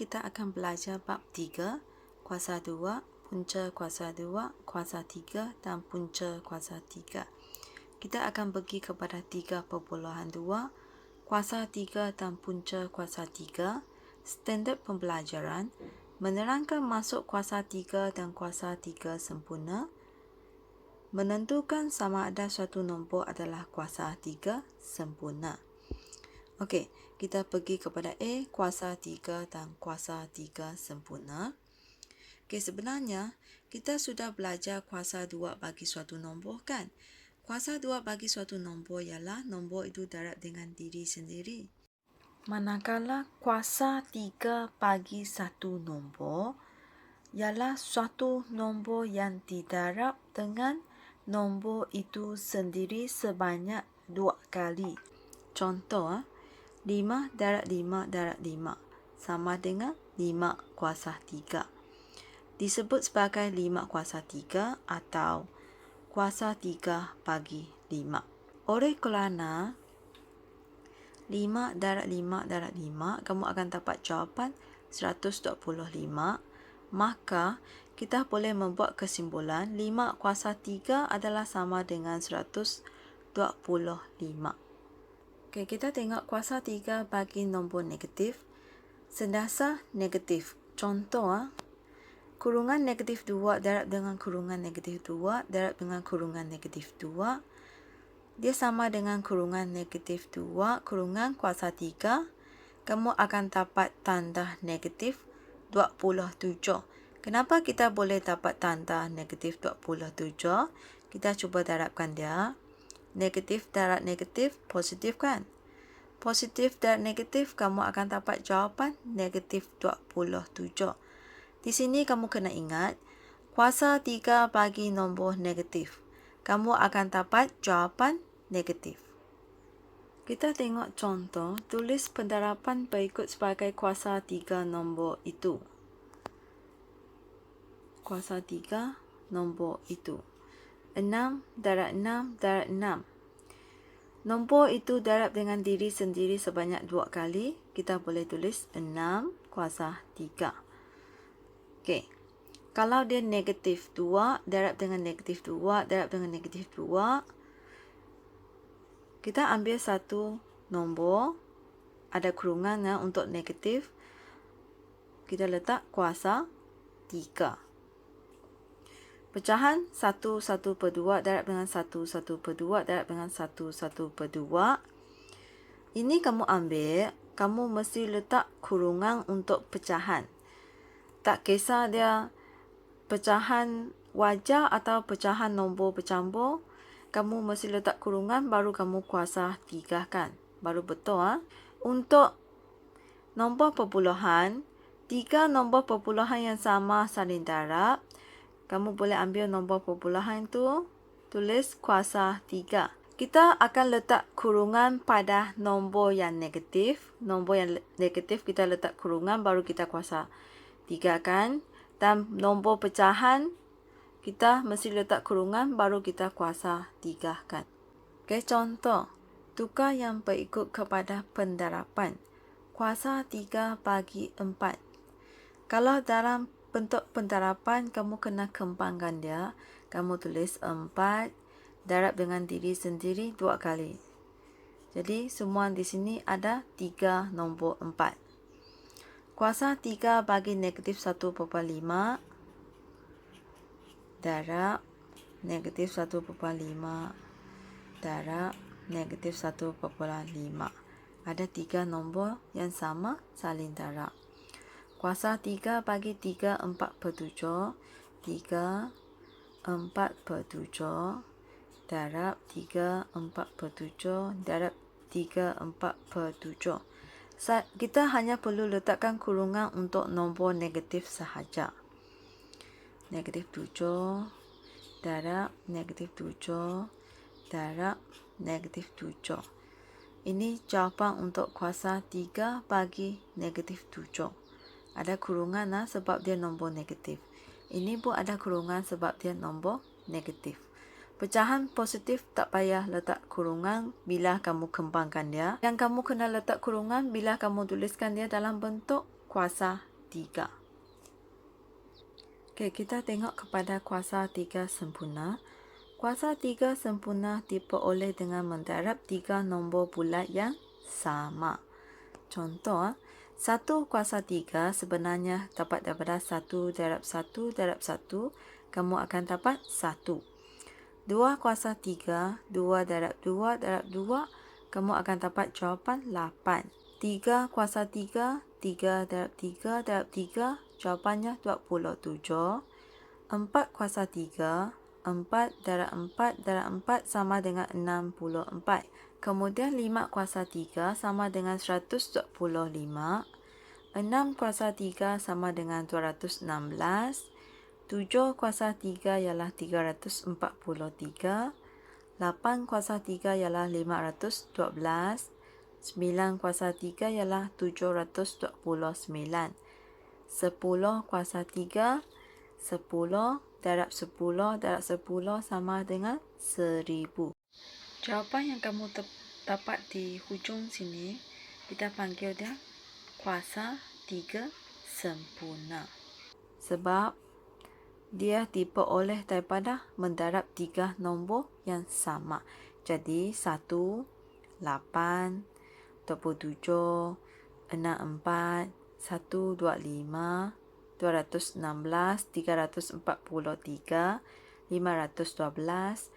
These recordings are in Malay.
kita akan belajar bab 3, kuasa 2, punca kuasa 2, kuasa 3 dan punca kuasa 3. Kita akan pergi kepada 3.2, kuasa 3 dan punca kuasa 3, standard pembelajaran, menerangkan masuk kuasa 3 dan kuasa 3 sempurna, menentukan sama ada suatu nombor adalah kuasa 3 sempurna. Okey, kita pergi kepada A, kuasa 3 dan kuasa 3 sempurna. Okey, sebenarnya kita sudah belajar kuasa 2 bagi suatu nombor kan? Kuasa 2 bagi suatu nombor ialah nombor itu darab dengan diri sendiri. Manakala kuasa 3 bagi satu nombor ialah suatu nombor yang didarab dengan nombor itu sendiri sebanyak 2 kali. Contoh, 5 darab 5 darab 5 sama dengan 5 kuasa 3. Disebut sebagai 5 kuasa 3 atau kuasa 3 bagi 5. Oleh kerana 5 darab 5 darab 5, kamu akan dapat jawapan 125. Maka kita boleh membuat kesimpulan 5 kuasa 3 adalah sama dengan 125. Okey, kita tengok kuasa 3 bagi nombor negatif. Sentiasa negatif. Contoh, kurungan negatif 2 darab dengan kurungan negatif 2 darab dengan kurungan negatif 2. Dia sama dengan kurungan negatif 2 kurungan kuasa 3. Kamu akan dapat tanda negatif 27. Kenapa kita boleh dapat tanda negatif 27? Kita cuba darabkan dia. Negatif darab negatif, positif kan? Positif darab negatif, kamu akan dapat jawapan negatif 27. Di sini kamu kena ingat, kuasa 3 bagi nombor negatif. Kamu akan dapat jawapan negatif. Kita tengok contoh, tulis pendarapan berikut sebagai kuasa 3 nombor itu. Kuasa 3 nombor itu. 6 darab 6 darab 6. Nombor itu darab dengan diri sendiri sebanyak 2 kali. Kita boleh tulis 6 kuasa 3. Okey. Kalau dia negatif 2 darab dengan negatif 2 darab dengan negatif 2. Kita ambil satu nombor. Ada kurungan untuk negatif. Kita letak kuasa 3. Pecahan 1 per 2 darab dengan 1 per 2 darab dengan 1 per 2. Ini kamu ambil, kamu mesti letak kurungan untuk pecahan. Tak kisah dia pecahan wajar atau pecahan nombor bercampur, kamu mesti letak kurungan baru kamu kuasa 3 kan. Baru betul. Untuk nombor perpuluhan, 3 nombor perpuluhan yang sama saling darab. Kamu boleh ambil nombor perpuluhan itu, tulis kuasa 3. Kita akan letak kurungan pada nombor yang negatif. Nombor yang negatif kita letak kurungan baru kita kuasa 3 kan. Dan nombor pecahan kita mesti letak kurungan baru kita kuasa 3 kan. Okey, contoh. Tukar yang berikut kepada pendarapan. Kuasa 3 bagi 4. Kalau dalam bentuk pendarapan, kamu kena kembangkan dia. Kamu tulis 4 darab dengan diri sendiri 2 kali. Jadi, semua di sini ada 3 nombor 4. Kuasa 3 bagi negatif 1/5 darab negatif 1/5 darab negatif 1/5. Ada 3 nombor yang sama saling darab. Kuasa 3 bagi 3, 4/7. 3, 4/7. Darab 3, 4/7. Darab 3, 4/7. Kita hanya perlu letakkan kurungan untuk nombor negatif sahaja. Negatif 7. Darab negatif 7. Darab negatif 7. Ini jawapan untuk kuasa 3 bagi negatif 7. Ada kurungan sebab dia nombor negatif. Ini pun ada kurungan sebab dia nombor negatif. Pecahan positif tak payah letak kurungan bila kamu kembangkan dia. Yang kamu kena letak kurungan bila kamu tuliskan dia dalam bentuk kuasa 3. Okey, kita tengok kepada kuasa 3 sempurna. Kuasa 3 sempurna diperoleh dengan mendarab 3 nombor bulat yang sama. Contoh, 1 kuasa 3 sebenarnya dapat daripada 1 darab 1 darab 1, kamu akan dapat 1. 2 kuasa 3, 2 darab 2 darab 2, kamu akan dapat jawapan 8. 3 kuasa 3, 3 darab 3 darab 3, jawapannya 27. 4 kuasa 3, 4 darab 4 darab 4 sama dengan 64. Kemudian 5 kuasa 3 sama dengan 125. 6 kuasa 3 sama dengan 216. 7 kuasa 3 ialah 343. 8 kuasa 3 ialah 512. 9 kuasa 3 ialah 729. 10 kuasa 3, 10 darab 10 darab 10 sama dengan 1000. Jawapan yang kamu dapat di hujung sini, kita panggil dia kuasa 3 sempurna. Sebab dia diperoleh daripada mendarab 3 nombor yang sama. Jadi 1, 8, 27, 64, 125, 216, 343, 512,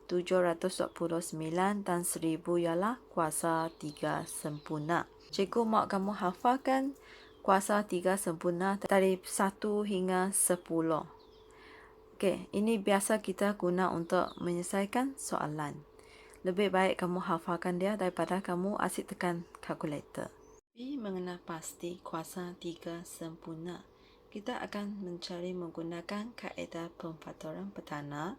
729 dan 1000 ialah kuasa 3 sempurna. Cikgu mahu kamu hafalkan kuasa 3 sempurna dari 1 hingga 10. Okey, ini biasa kita guna untuk menyelesaikan soalan. Lebih baik kamu hafalkan dia daripada kamu asyik tekan kalkulator. Mengenal pasti kuasa 3 sempurna, kita akan mencari menggunakan kaedah pemfaktoran perdana.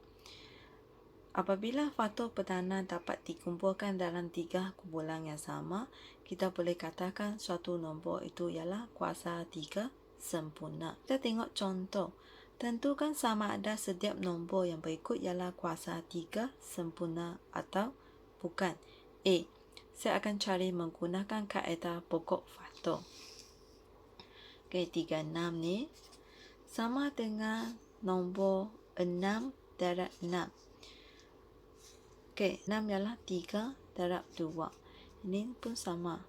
Apabila faktor perdana dapat dikumpulkan dalam 3 kumpulan yang sama, kita boleh katakan suatu nombor itu ialah kuasa 3 sempurna. Kita tengok contoh. Tentukan sama ada setiap nombor yang berikut ialah kuasa 3 sempurna atau bukan. A. Saya akan cari menggunakan kaedah pokok faktor. Okey, 36 ni sama dengan nombor 6 darab 6. Okey, 6 ialah 3 darab 2. Ini pun sama.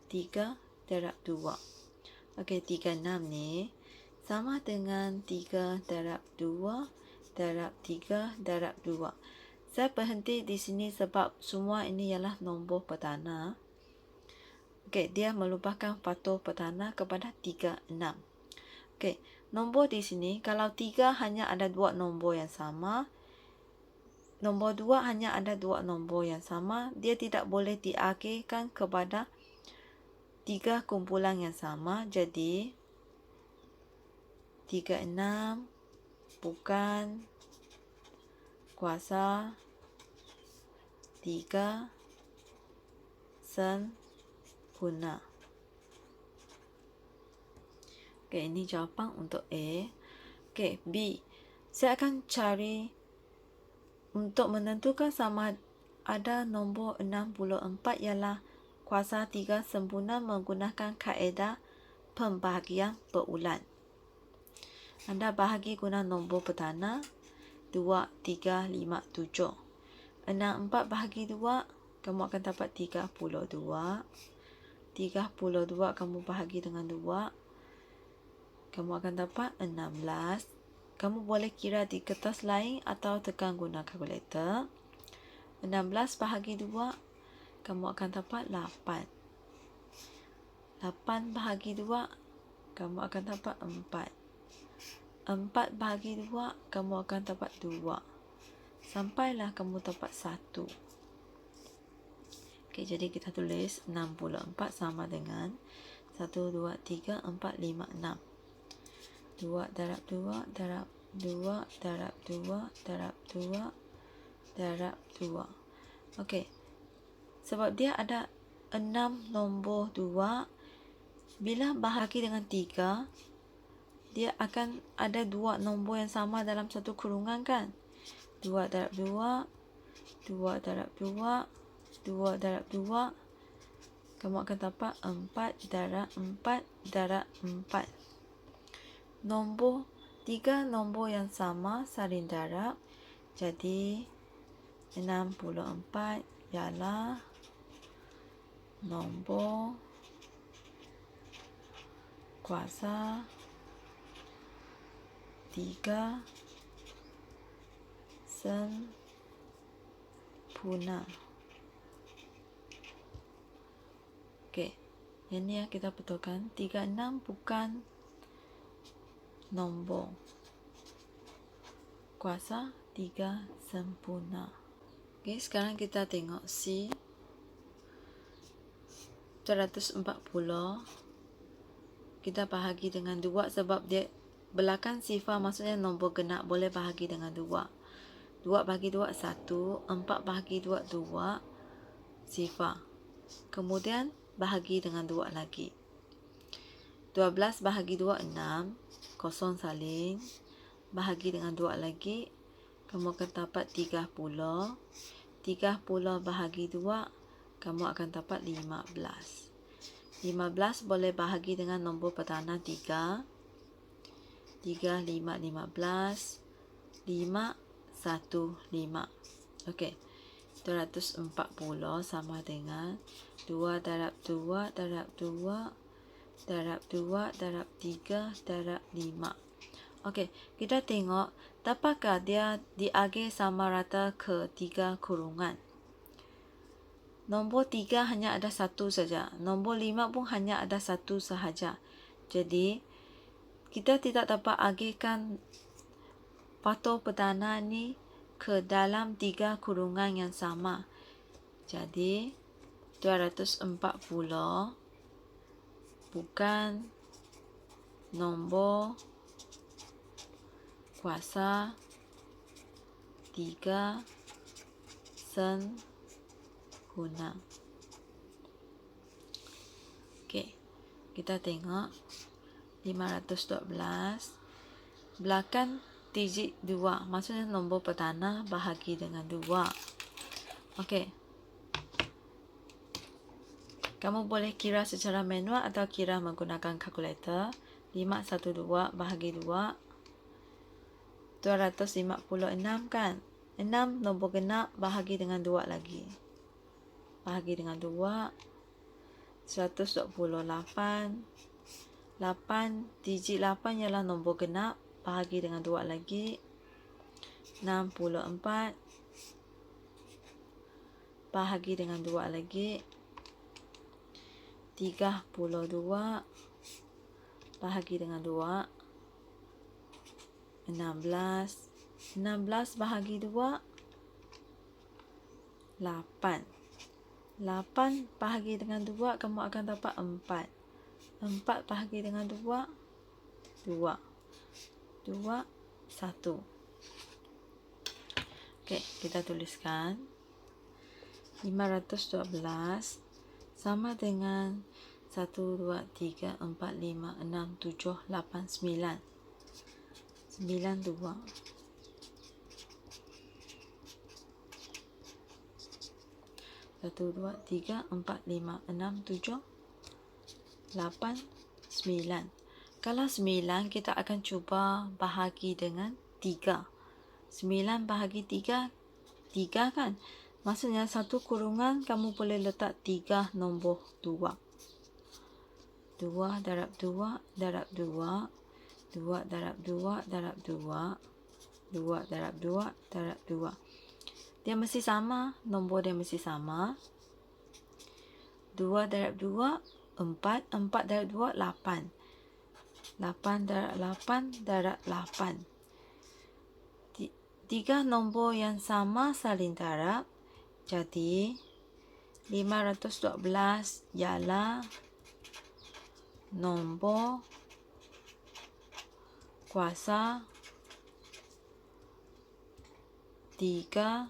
3 darab 2. Okey, 36 ni sama dengan 3 darab 2 darab 3 darab 2. Saya berhenti di sini sebab semua ini ialah nombor perdana. Okey, dia merupakan faktor perdana kepada 3, 6. Okey, nombor di sini, kalau 3 hanya ada 2 nombor yang sama, nombor 2 hanya ada 2 nombor yang sama, dia tidak boleh diakhirkan kepada 3 kumpulan yang sama. Jadi 36 bukan kuasa 3 sempurna. Okey, ini jawapan untuk A. Okey, B. Saya akan cari untuk menentukan sama ada nombor 64 ialah kuasa 3 sempurna menggunakan kaedah pembahagian berulang. Anda bahagi guna nombor perdana 2, 3, 5, 7. 64 bahagi 2, kamu akan dapat 32. 32 kamu bahagi dengan 2, kamu akan dapat 16. Kamu boleh kira di kertas lain atau tekan guna kalkulator. 16 bahagi 2, kamu akan dapat 8. 8 bahagi 2, kamu akan dapat 4. 4 bahagi 2, kamu akan dapat 2. Sampailah kamu dapat 1. Okey, jadi kita tulis 64 sama dengan 1, 2, 3, 4, 5, 6. 2 darab 2 darab 2 darab 2 darab 2 darab 2. Okey, sebab dia ada 6 nombor 2, bila bahagi dengan 3, dia akan ada 2 nombor yang sama dalam satu kurungan kan. 2 darab 2, 2 darab 2, 2 darab 2, kamu akan dapat 4 darab 4 darab 4. tiga nombor yang sama saling darab. Jadi 64 ialah nombor kuasa 3 sempurna. Okey, yang ni kita betulkan. 36 bukan nombor kuasa 3 sempurna. Okey, sekarang kita tengok C 240. Kita bahagi dengan 2 sebab dia belakang sifar, maksudnya nombor genap, boleh bahagi dengan 2. 2 bahagi 2, 1. 4 bahagi 2, 2 sifar. Kemudian bahagi dengan 2 lagi. 12 bahagi 2, 6. Kosong salin. Bahagi dengan 2 lagi. Kamu akan dapat 30. 30 bahagi 2, kamu akan dapat 15. 15 boleh bahagi dengan nombor pertama 3. 3, 5, 15. 5, 1, 5. Okey. 240 sama dengan 2 darab 2 darab 2 darab 2 darab 3 darab 5. Okey, kita tengok dapatkah dia diagih sama rata ke 3 kurungan. Nombor 3 hanya ada 1 saja. Nombor 5 pun hanya ada 1 sahaja. Jadi, kita tidak dapat agihkan faktor pertama ni ke dalam 3 kurungan yang sama. Jadi 240 bukan nombor kuasa 3 sempurna. Okey, kita tengok 512 belakang digit 2, maksudnya nombor pertama bahagi dengan 2. Okey. Kamu boleh kira secara manual atau kira menggunakan kalkulator. 512 bahagi 2. 256 kan? 6 nombor genap bahagi dengan 2 lagi. Bahagi dengan 2. 128. 8, digit 8 ialah nombor genap. Bahagi dengan 2 lagi. 64. Bahagi dengan 2 lagi. 32. Bahagi dengan 2. 16. 16 bahagi 2. 8. 8 bahagi dengan 2, kamu akan dapat 4. 4 bahagi dengan 2. 2. 2, 1. Okey, kita tuliskan. 512 sama dengan 1, 2, 3, 4, 5, 6, 7, 8, 9. 92. 1, 2, 3, 4, 5, 6, 7, 8, 9. Kalau 9, kita akan cuba bahagi dengan 3. 9 bahagi 3, 3 kan? Maksudnya satu kurungan kamu boleh letak 3 nombor 2. 2 darab 2 darab 2. 2 darab 2 darab 2. 2 darab 2 darab 2. Dia mesti sama, nombor dia mesti sama. 2 darab 2, 4. 4 darab 2, 8. 8 darab 8 darab 8. 3 nombor yang sama saling darab. Jadi 512 ialah nombor kuasa 3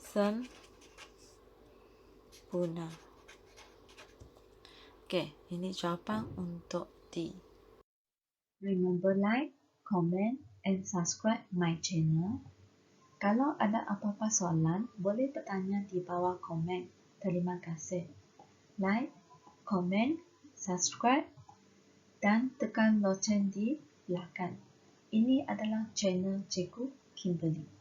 sempurna. Okey, ini jawapan untuk D. Remember like, comment and subscribe my channel. Kalau ada apa-apa soalan, boleh bertanya di bawah komen. Terima kasih. Like, comment, subscribe dan tekan loceng di belakang. Ini adalah channel Cikgu Kimberly.